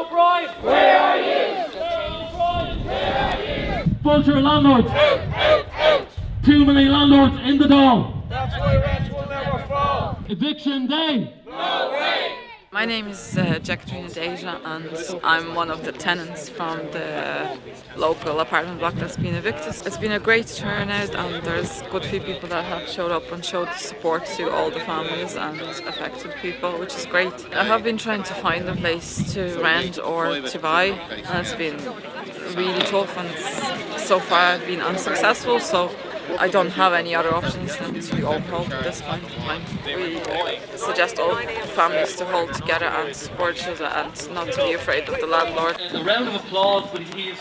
O'Brien, where are you? Sarah O'Brien, where are you? Vulture landlords, out. Too many landlords in the dome. That's why rents will never fall. Eviction day. No way. My name is Jacqueline Deja, and I'm one of the tenants from the local apartment block that's been evicted. It's been a great turnout, and there's a good few people that have showed up and showed support to all the families and affected people, which is great. I have been trying to find a place to rent or to buy, and it's been really tough, and so far I've been unsuccessful, so I don't have any other options than to overhold at this point in time. We suggest all families to hold together and support each other and not to be afraid of the landlord. A round of applause, but he is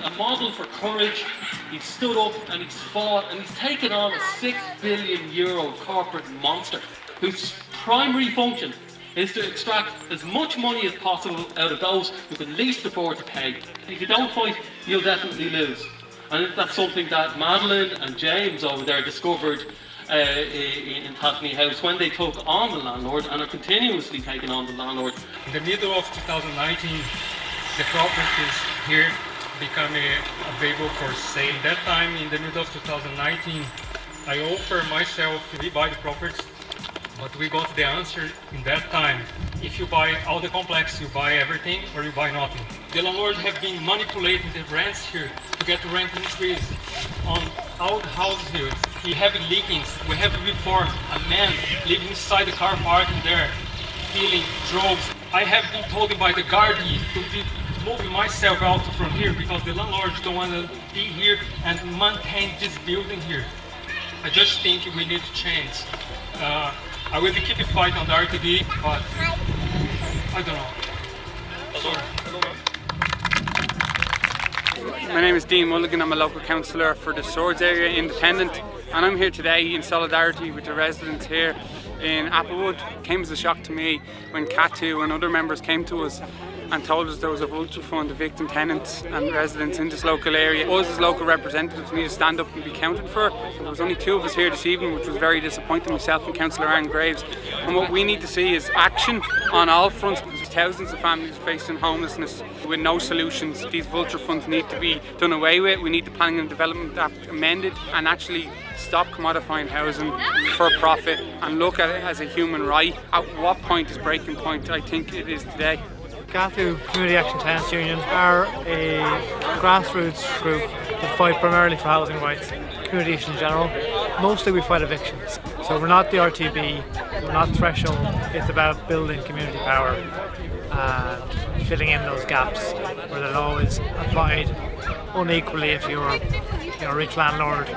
a model for courage. He's stood up and he's fought and he's taken on a €6 billion corporate monster whose primary function is to extract as much money as possible out of those who can least afford to pay. If you don't fight, you'll definitely lose. And that's something that Madeline and James over there discovered in Tasney House when they took on the landlord and are continuously taking on the landlord. In the middle of 2019, the properties here became available for sale. That time, in the middle of 2019, I offered myself to buy the properties, but we got the answer in that time. If you buy all the complex, you buy everything or you buy nothing. The landlords have been manipulating the rents here to get the rent increase on all the houses here. We have leakings. We have before a man living inside the car parking there, stealing drugs. I have been told by the guardian to be moving myself out from here because the landlords don't want to be here and maintain this building here. I just think we need to change. I will be keeping fighting on the RTD, but I don't know. Sorry. My name is Dean Mulligan. I'm a local councillor for the Swords Area Independent, and I'm here today in solidarity with the residents here in Applewood. It came as a shock to me when CATU and other members came to us and told us there was a Vulture fund evicting tenants and residents in this local area. Us as local representatives need to stand up and be counted for. There was only two of us here this evening, which was very disappointing, myself and Councillor Anne Graves. And what we need to see is action on all fronts. There's thousands of families facing homelessness with no solutions. These Vulture funds need to be done away with. We need the Planning and Development Act amended and actually stop commodifying housing for profit and look at it as a human right. At what point is breaking point? I think it is today. CATU, Community Action Tenants Union, are a grassroots group that fight primarily for housing rights, community issues in general. Mostly we fight evictions. So we're not the RTB, we're not Threshold, it's about building community power and filling in those gaps where the law is applied unequally if you're a rich landlord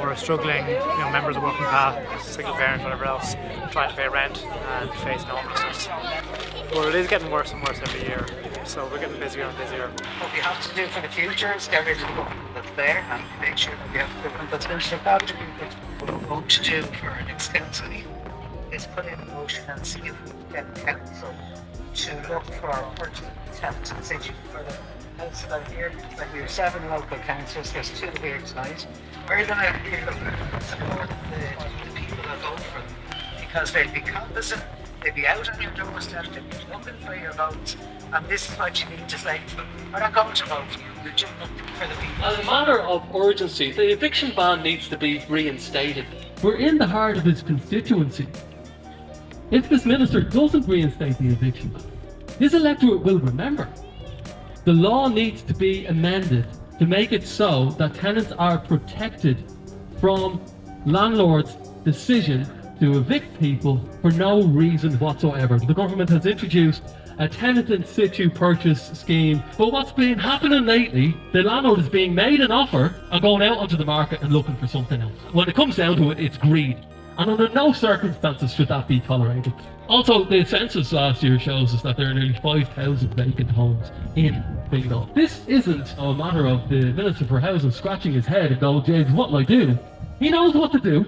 or a struggling member of the working class, single parent, whatever else, trying to pay rent and facing homelessness. But it is getting worse and worse every year, so we're getting busier and busier. What we have to do for the future is get rid of the government that's there and make sure that we have a government that's going to look after people. What we want to do for our next council is put in a motion and see if we can get the council to look for urgent attempts in situ for the council that are here. Like we have 7 local councillors, there's 2 here tonight. We're going to support the people that vote for them because they'll be cognizant. They'd be out on your doorstep, they'd be looking for your votes, and this is what you need to say to them. We're not going to vote for you, we're just looking for the people. As a matter of urgency, the eviction ban needs to be reinstated. We're in the heart of his constituency. If this minister doesn't reinstate the eviction ban, his electorate will remember. The law needs to be amended to make it so that tenants are protected from landlords' decision to evict people for no reason whatsoever. The government has introduced a tenant in situ purchase scheme, but what's been happening lately, the landlord is being made an offer and going out onto the market and looking for something else. When it comes down to it, it's greed. And under no circumstances should that be tolerated. Also, the census last year shows us that there are nearly 5,000 vacant homes in Bingo. This isn't a matter of the Minister for Housing scratching his head and going, James, what'll I do? He knows what to do.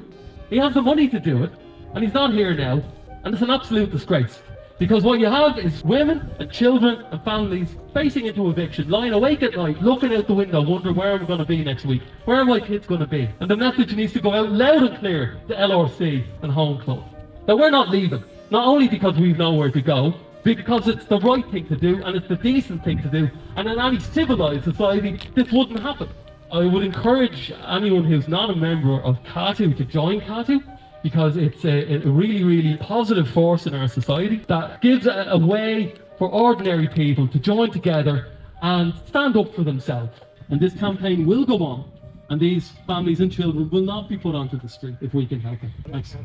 He has the money to do it. And he's not here now, and it's an absolute disgrace. Because what you have is women and children and families facing into eviction, lying awake at night, looking out the window, wondering where am I going to be next week? Where are my kids going to be? And the message needs to go out loud and clear to LRC and Home Club that we're not leaving. Not only because we've nowhere to go, because it's the right thing to do and it's the decent thing to do, and in any civilised society this wouldn't happen. I would encourage anyone who's not a member of CATU to join CATU, because it's a really positive force in our society that gives a way for ordinary people to join together and stand up for themselves. And this campaign will go on, and these families and children will not be put onto the street if we can help them. Thanks.